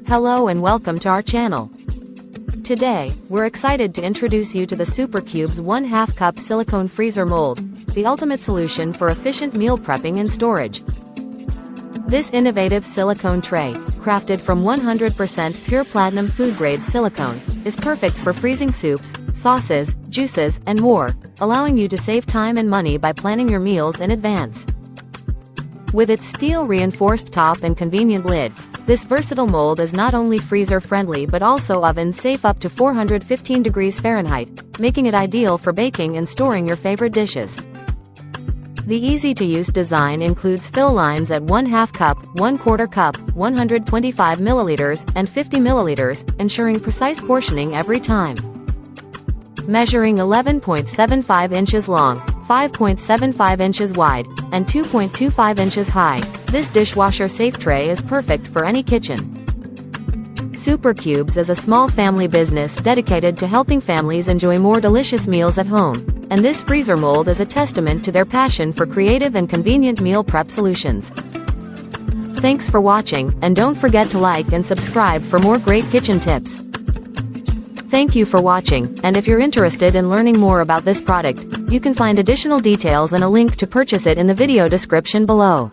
Hello and welcome to our channel. Today, we're excited to introduce you to the SuperCube's 1/2 Cup Silicone Freezer Mold, the ultimate solution for efficient meal prepping and storage. This innovative silicone tray, crafted from 100% pure platinum food-grade silicone, is perfect for freezing soups, sauces, juices, and more, allowing you to save time and money by planning your meals in advance. With its steel-reinforced top and convenient lid, this versatile mold is not only freezer-friendly but also oven-safe up to 415 degrees Fahrenheit, making it ideal for baking and storing your favorite dishes. The easy-to-use design includes fill lines at 1/2 cup, 1/4 cup, 125 milliliters, and 50 milliliters, ensuring precise portioning every time. Measuring 11.75 inches long, 5.75 inches wide, and 2.25 inches high, this dishwasher-safe tray is perfect for any kitchen. SuperCubes is a small family business dedicated to helping families enjoy more delicious meals at home, and this freezer mold is a testament to their passion for creative and convenient meal prep solutions. Thanks for watching, and don't forget to like and subscribe for more great kitchen tips. Thank you for watching, and if you're interested in learning more about this product, you can find additional details and a link to purchase it in the video description below.